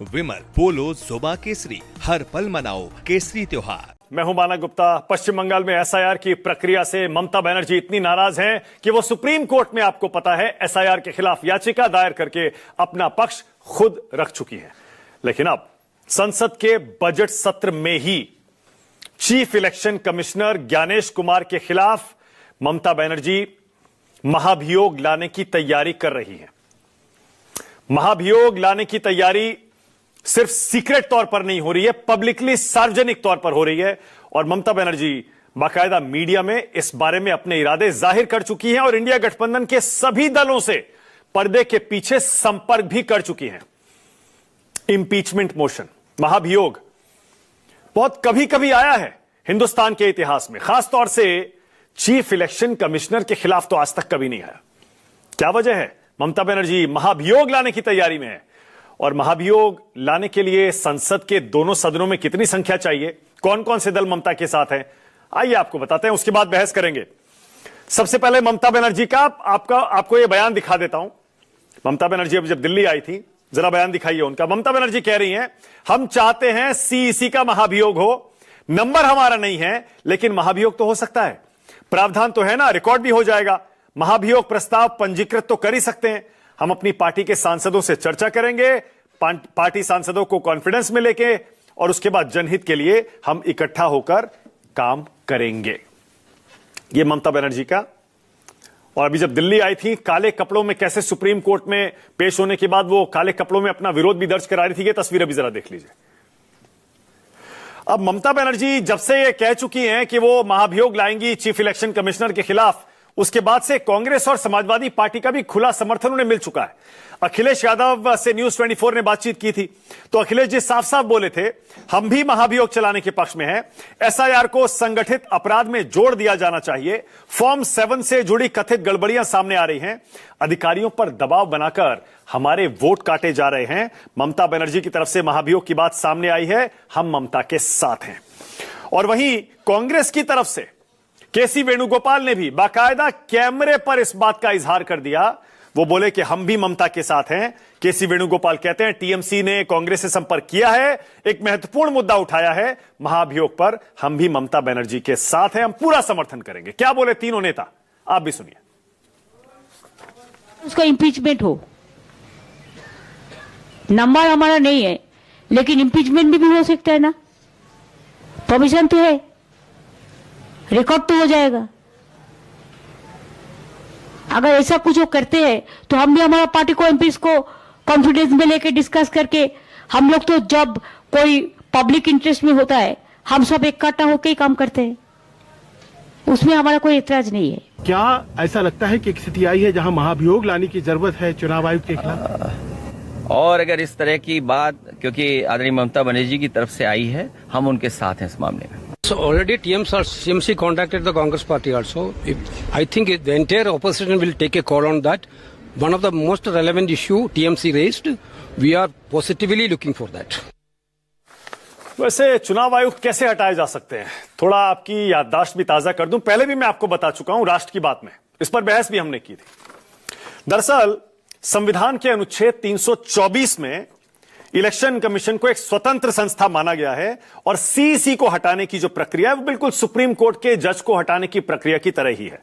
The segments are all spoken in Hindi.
विमल पोलो जोबा केसरी, हर पल मनाओ केसरी त्योहार। मैं हूं माना गुप्ता। पश्चिम बंगाल में एसआईआर की प्रक्रिया से ममता बनर्जी इतनी नाराज हैं कि वो सुप्रीम कोर्ट में, आपको पता है, एसआईआर के खिलाफ याचिका दायर करके अपना पक्ष खुद रख चुकी हैं। लेकिन अब संसद के बजट सत्र में ही chief election commissioner Gyanesh Kumar के खिलाफ ममता बनर्जी महाभियोग लाने की तैयारी कर रही हैं। महाभियोग लाने की तैयारी सिर्फ सीक्रेट तौर पर नहीं हो रही है, पब्लिकली, सार्वजनिक तौर पर हो रही है। और ममता बनर्जी बाकायदा मीडिया में इस बारे में अपने इरादे जाहिर कर चुकी हैं और इंडिया गठबंधन के सभी दलों से पर्दे के पीछे संपर्क भी कर चुकी हैं। इंपीचमेंट मोशन, महाभियोग बहुत कभी कभी आया है हिंदुस्तान के इतिहास में, खासतौर से चीफ इलेक्शन कमिश्नर के खिलाफ तो आज तक कभी नहीं आया। क्या वजह है? ममता बनर्जी महाभियोग लाने की तैयारी में है। और महाभियोग लाने के लिए संसद के दोनों सदनों में कितनी संख्या चाहिए, कौन कौन से दल ममता के साथ हैं, आइए आपको बताते हैं, उसके बाद बहस करेंगे। सबसे पहले ममता बनर्जी का आपको यह बयान दिखा देता हूं। ममता बनर्जी अब जब दिल्ली आई थी, जरा बयान दिखाइए उनका। ममता बनर्जी कह रही हैं, हम चाहते हैं सीईसी का महाभियोग हो, नंबर हमारा नहीं है, लेकिन महाभियोग तो हो सकता है, प्रावधान तो है ना, रिकॉर्ड भी हो जाएगा। महाभियोग प्रस्ताव पंजीकृत तो कर ही सकते हैं। हम अपनी पार्टी के सांसदों से चर्चा करेंगे, पार्टी सांसदों को कॉन्फिडेंस में लेके, और उसके बाद जनहित के लिए हम इकट्ठा होकर काम करेंगे। यह ममता बनर्जी का। और अभी जब दिल्ली आई थी, काले कपड़ों में कैसे सुप्रीम कोर्ट में पेश होने के बाद वो काले कपड़ों में अपना विरोध भी दर्ज करा रही थी, ये तस्वीर अभी जरा देख लीजिए। अब ममता बनर्जी जब से ये कह चुकी हैं कि वो महाभियोग लाएंगी चीफ इलेक्शन कमिश्नर के खिलाफ, उसके बाद से कांग्रेस और समाजवादी पार्टी का भी खुला समर्थन उन्हें मिल चुका है। अखिलेश यादव से न्यूज 24 ने बातचीत की थी, तो अखिलेश जी साफ साफ बोले थे, हम भी महाभियोग चलाने के पक्ष में हैं। एसआईआर को संगठित अपराध में जोड़ दिया जाना चाहिए। फॉर्म 7 से जुड़ी कथित गड़बड़ियां सामने आ रही हैं, अधिकारियों पर दबाव बनाकर हमारे वोट काटे जा रहे हैं। ममता बनर्जी की तरफ से महाभियोग की बात सामने आई है, हम ममता के साथ हैं। और वहीं कांग्रेस की तरफ से केसी वेणुगोपाल ने भी बाकायदा कैमरे पर इस बात का इजहार कर दिया। वो बोले कि हम भी ममता के साथ हैं। केसी वेणुगोपाल कहते हैं, टीएमसी ने कांग्रेस से संपर्क किया है, एक महत्वपूर्ण मुद्दा उठाया है महाभियोग पर, हम भी ममता बनर्जी के साथ हैं, हम पूरा समर्थन करेंगे। क्या बोले तीनों नेता, आप भी सुनिए। उसका इंपीचमेंट हो, नंबर हमारा नहीं है, लेकिन इंपीचमेंट भी हो सकता है ना, परमिशन तो है, रिकॉर्ड तो हो जाएगा। अगर ऐसा कुछ वो करते हैं तो हम भी हमारा पार्टी को एमपीस को कॉन्फिडेंस में लेके डिस्कस करके, हम लोग तो जब कोई पब्लिक इंटरेस्ट में होता है हम सब इकट्ठा होकर ही काम करते हैं, उसमें हमारा कोई इतराज नहीं है। क्या ऐसा लगता है कि एक स्थिति आई है जहां महाभियोग लाने की जरूरत है चुनाव आयोग के खिलाफ? और अगर इस तरह की बात, क्योंकि आदरणीय ममता बनर्जी की तरफ से आई है, हम उनके साथ हैं इस मामले में। So already TMC contacted the Congress party also. I think the entire opposition will take a call on that. One of the most relevant issue TMC raised, we are positively looking for that. वैसे चुनाव आयुक्त कैसे हटाए जा सकते हैं, थोड़ा आपकी याददाश्त भी ताजा कर दूं। पहले भी मैं आपको बता चुका हूं राष्ट्र की बात में, इस पर बहस भी हमने की थी। दरअसल संविधान के अनुच्छेद 324 में इलेक्शन कमीशन को एक स्वतंत्र संस्था माना गया है, और सीईसी को हटाने की जो प्रक्रिया है वो बिल्कुल सुप्रीम कोर्ट के जज को हटाने की प्रक्रिया की तरह ही है।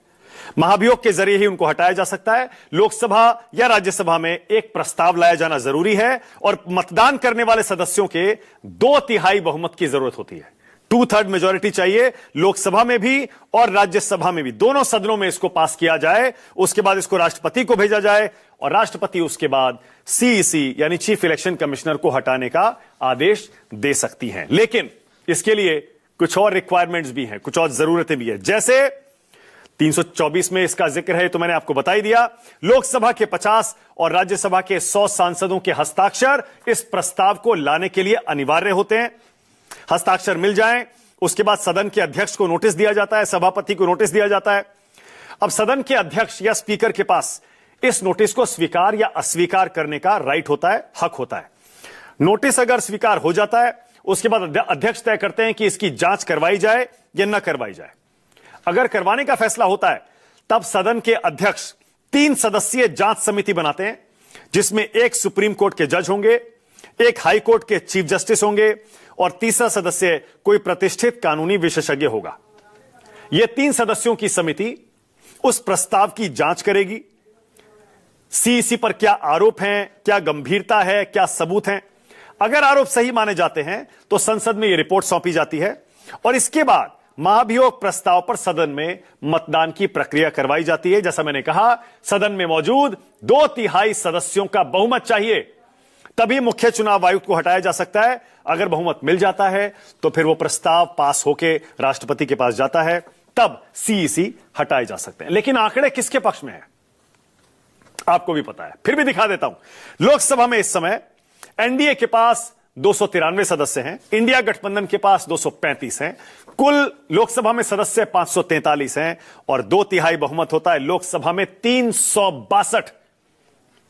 महाभियोग के जरिए ही उनको हटाया जा सकता है। लोकसभा या राज्यसभा में एक प्रस्ताव लाया जाना जरूरी है, और मतदान करने वाले सदस्यों के 2/3 बहुमत की जरूरत होती है। 2/3 मेजोरिटी चाहिए लोकसभा में भी और राज्यसभा में भी, दोनों सदनों में इसको पास किया जाए। उसके बाद इसको राष्ट्रपति को भेजा जाए, और राष्ट्रपति उसके बाद सीईसी यानी चीफ इलेक्शन कमिश्नर को हटाने का आदेश दे सकती हैं। लेकिन इसके लिए कुछ और रिक्वायरमेंट्स भी हैं, कुछ और जरूरतें भी हैं। जैसे 324 में इसका जिक्र है, तो मैंने आपको बता ही दिया। लोकसभा के 50 और राज्यसभा के 100 सांसदों के हस्ताक्षर इस प्रस्ताव को लाने के लिए अनिवार्य होते हैं। हस्ताक्षर मिल जाएं, उसके बाद सदन के अध्यक्ष को नोटिस दिया जाता है, सभापति को नोटिस दिया जाता है। अब सदन के अध्यक्ष या स्पीकर के पास इस नोटिस को स्वीकार या अस्वीकार करने का राइट होता है, हक होता है। नोटिस अगर स्वीकार हो जाता है, उसके बाद अध्यक्ष तय करते हैं कि इसकी जांच करवाई जाए या न करवाई जाए। अगर करवाने का फैसला होता है, तब सदन के अध्यक्ष 3 सदस्यीय जांच समिति बनाते हैं, जिसमें एक सुप्रीम कोर्ट के जज होंगे, एक हाईकोर्ट के चीफ जस्टिस होंगे और तीसरा सदस्य कोई प्रतिष्ठित कानूनी विशेषज्ञ होगा। यह 3 सदस्यों की समिति उस प्रस्ताव की जांच करेगी। सीईसी पर क्या आरोप हैं, क्या गंभीरता है, क्या सबूत हैं। अगर आरोप सही माने जाते हैं तो संसद में यह रिपोर्ट सौंपी जाती है और इसके बाद महाभियोग प्रस्ताव पर सदन में मतदान की प्रक्रिया करवाई जाती है। जैसा मैंने कहा, सदन में मौजूद 2/3 सदस्यों का बहुमत चाहिए, तभी मुख्य चुनाव आयुक्त को हटाया जा सकता है। अगर बहुमत मिल जाता है तो फिर वो प्रस्ताव पास होकर राष्ट्रपति के पास जाता है, तब सीईसी हटाए जा सकते हैं। लेकिन आंकड़े किसके पक्ष में है आपको भी पता है, फिर भी दिखा देता हूं। लोकसभा में इस समय एनडीए के पास 293 सदस्य हैं, इंडिया गठबंधन के पास 235 हैं, कुल लोकसभा में सदस्य 543 हैं और 2/3 बहुमत होता है। लोकसभा में 362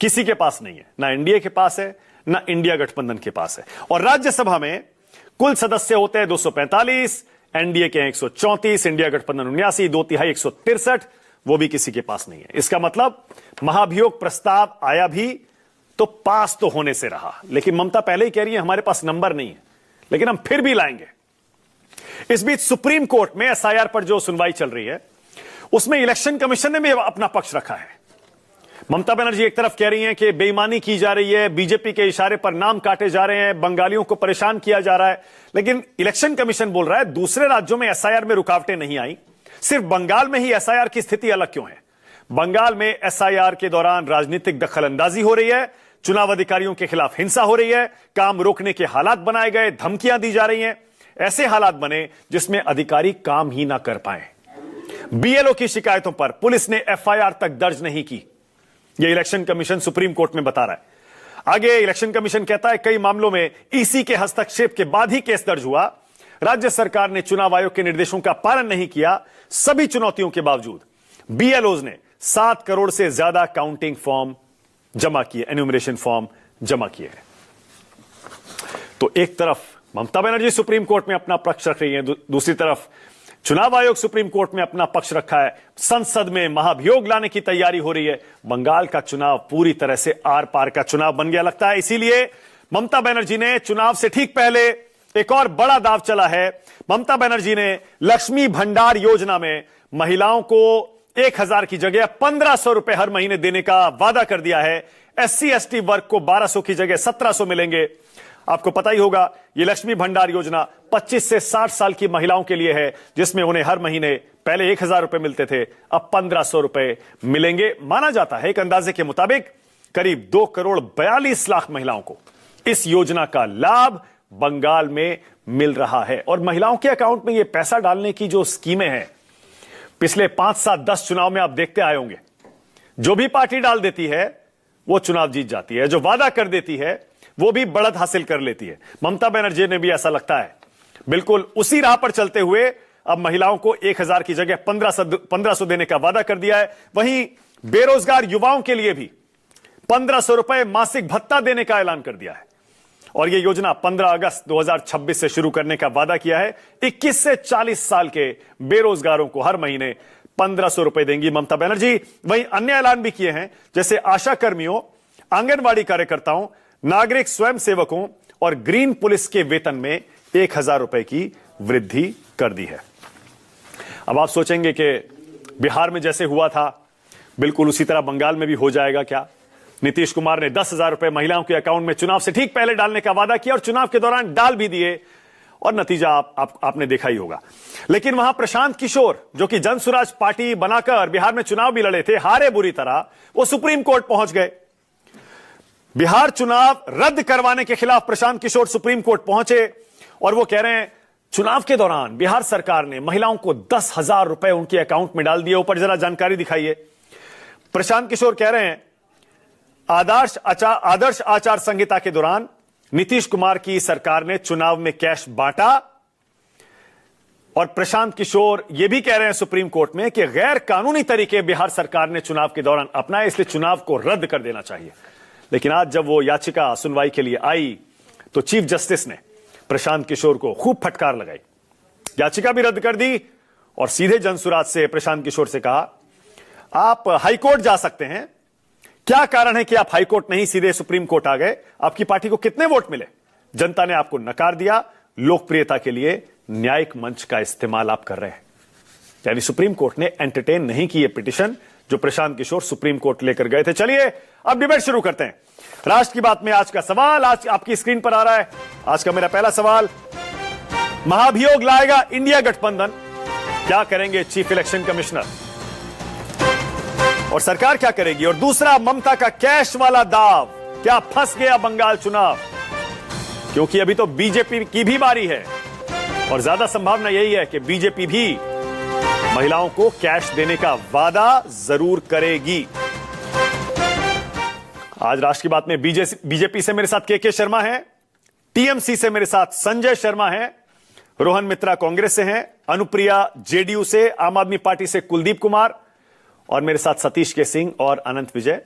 किसी के पास नहीं है, ना एनडीए के पास है ना इंडिया गठबंधन के पास है। और राज्यसभा में कुल सदस्य होते हैं 245, एनडीए के 134, इंडिया गठबंधन 79, 2/3 163, वो भी किसी के पास नहीं है। इसका मतलब महाभियोग प्रस्ताव आया भी तो पास तो होने से रहा, लेकिन ममता पहले ही कह रही है हमारे पास नंबर नहीं है, लेकिन हम फिर भी लाएंगे। इस बीच सुप्रीम कोर्ट में एसआईआर पर जो सुनवाई चल रही है उसमें इलेक्शन कमीशन ने भी अपना पक्ष रखा है। ममता बनर्जी एक तरफ कह रही हैं कि बेईमानी की जा रही है, बीजेपी के इशारे पर नाम काटे जा रहे हैं, बंगालियों को परेशान किया जा रहा है, लेकिन इलेक्शन कमीशन बोल रहा है दूसरे राज्यों में एसआईआर में रुकावटें नहीं आई, सिर्फ बंगाल में ही एसआईआर की स्थिति अलग क्यों है। बंगाल में एसआईआर के दौरान राजनीतिक दखलंदाजी हो रही है, चुनाव अधिकारियों के खिलाफ हिंसा हो रही है, काम रोकने के हालात बनाए गए, धमकियां दी जा रही हैं, ऐसे हालात बने जिसमें अधिकारी काम ही ना कर पाए। बीएलओ की शिकायतों पर पुलिस ने एफआईआर तक दर्ज नहीं की, यह इलेक्शन कमीशन सुप्रीम कोर्ट में बता रहा है। आगे इलेक्शन कमीशन कहता है कई मामलों में ईसी के हस्तक्षेप के बाद ही केस दर्ज हुआ। राज्य सरकार ने चुनाव आयोग के निर्देशों का पालन नहीं किया। सभी चुनौतियों के बावजूद बीएलओज ने 7 करोड़ से ज्यादा काउंटिंग फॉर्म जमा किए, एन्यूमरेशन फॉर्म जमा किए हैं। तो एक तरफ ममता बनर्जी सुप्रीम कोर्ट में अपना पक्ष रख रही है, दूसरी तरफ चुनाव आयोग सुप्रीम कोर्ट में अपना पक्ष रखा है, संसद में महाभियोग लाने की तैयारी हो रही है। बंगाल का चुनाव पूरी तरह से आर पार का चुनाव बन गया लगता है। इसीलिए ममता बनर्जी ने चुनाव से ठीक पहले एक और बड़ा दांव चला है। ममता बनर्जी ने लक्ष्मी भंडार योजना में महिलाओं को 1000 की जगह 1500 रुपए हर महीने देने का वादा कर दिया है। एससी एसटी वर्ग को 1200 की जगह 1700 मिलेंगे। आपको पता ही होगा ये लक्ष्मी भंडार योजना 25 से 60 साल की महिलाओं के लिए है, जिसमें उन्हें हर महीने पहले 1000 रुपए मिलते थे, अब 1500 रुपए मिलेंगे। माना जाता है एक अंदाजे के मुताबिक करीब 2 करोड़ 42 लाख महिलाओं को इस योजना का लाभ बंगाल में मिल रहा है। और महिलाओं के अकाउंट में यह पैसा डालने की जो स्कीमें हैं, पिछले 5, 7, 10 चुनाव में आप देखते आए होंगे, जो भी पार्टी डाल देती है वो चुनाव जीत जाती है, जो वादा कर देती है वो भी बढ़त हासिल कर लेती है। ममता बनर्जी ने भी ऐसा लगता है बिल्कुल उसी राह पर चलते हुए अब महिलाओं को 1000 की जगह 1500 देने का वादा कर दिया है। वहीं बेरोजगार युवाओं के लिए भी 1500 रुपए मासिक भत्ता देने का ऐलान कर दिया है और यह योजना 15 अगस्त 2026 से शुरू करने का वादा किया है। 21 से 40 साल के बेरोजगारों को हर महीने 1500 रुपए देंगी ममता बनर्जी। वहीं अन्य ऐलान भी किए हैं, जैसे आशा कर्मियों, आंगनवाड़ी कार्यकर्ताओं, नागरिक स्वयं सेवकों और ग्रीन पुलिस के वेतन में 1000 रुपए की वृद्धि कर दी है। अब आप सोचेंगे कि बिहार में जैसे हुआ था बिल्कुल उसी तरह बंगाल में भी हो जाएगा क्या? नीतीश कुमार ने 10,000 रुपए महिलाओं के अकाउंट में चुनाव से ठीक पहले डालने का वादा किया और चुनाव के दौरान डाल भी दिए और नतीजा आपने देखा ही होगा। लेकिन वहां प्रशांत किशोर, जो कि जनसुराज पार्टी बनाकर बिहार में चुनाव भी लड़े थे, हारे बुरी तरह, वो सुप्रीम कोर्ट पहुंच गए। बिहार चुनाव रद्द करवाने के खिलाफ प्रशांत किशोर सुप्रीम कोर्ट पहुंचे और वो कह रहे हैं चुनाव के दौरान बिहार सरकार ने महिलाओं को 10,000 रुपए उनके अकाउंट में डाल दिए। ऊपर जरा जानकारी दिखाइए। प्रशांत किशोर कह रहे हैं आदर्श आचार संहिता के दौरान नीतीश कुमार की सरकार ने चुनाव में कैश बांटा और प्रशांत किशोर यह भी कह रहे हैं सुप्रीम कोर्ट में कि गैर कानूनी तरीके बिहार सरकार ने चुनाव के दौरान अपनाए, इसलिए चुनाव को रद्द कर देना चाहिए। लेकिन आज जब वो याचिका सुनवाई के लिए आई तो चीफ जस्टिस ने प्रशांत किशोर को खूब फटकार लगाई, याचिका भी रद्द कर दी और सीधे जनसुराज से प्रशांत किशोर से कहा आप हाईकोर्ट जा सकते हैं, क्या कारण है कि आप हाईकोर्ट नहीं सीधे सुप्रीम कोर्ट आ गए? आपकी पार्टी को कितने वोट मिले? जनता ने आपको नकार दिया। लोकप्रियता के लिए न्यायिक मंच का इस्तेमाल आप कर रहे हैं। यानी सुप्रीम कोर्ट ने एंटरटेन नहीं की यह पिटीशन जो प्रशांत किशोर सुप्रीम कोर्ट लेकर गए थे। चलिए अब डिबेट शुरू करते हैं। राष्ट्र की बात में आज का सवाल आज आपकी स्क्रीन पर आ रहा है। आज का मेरा पहला सवाल, महाभियोग लाएगा इंडिया गठबंधन, क्या करेंगे चीफ इलेक्शन कमिश्नर और सरकार क्या करेगी? और दूसरा, ममता का कैश वाला दाव, क्या फंस गया बंगाल चुनाव? क्योंकि अभी तो बीजेपी की भी बारी है और ज्यादा संभावना यही है कि बीजेपी भी महिलाओं को कैश देने का वादा जरूर करेगी। आज राष्ट्र की बात में बीजेपी से मेरे साथ के शर्मा हैं, टीएमसी से मेरे साथ संजय शर्मा हैं, रोहन मित्रा कांग्रेस से हैं, अनुप्रिया जेडीयू से, आम आदमी पार्टी से कुलदीप कुमार और मेरे साथ सतीश के सिंह और अनंत विजय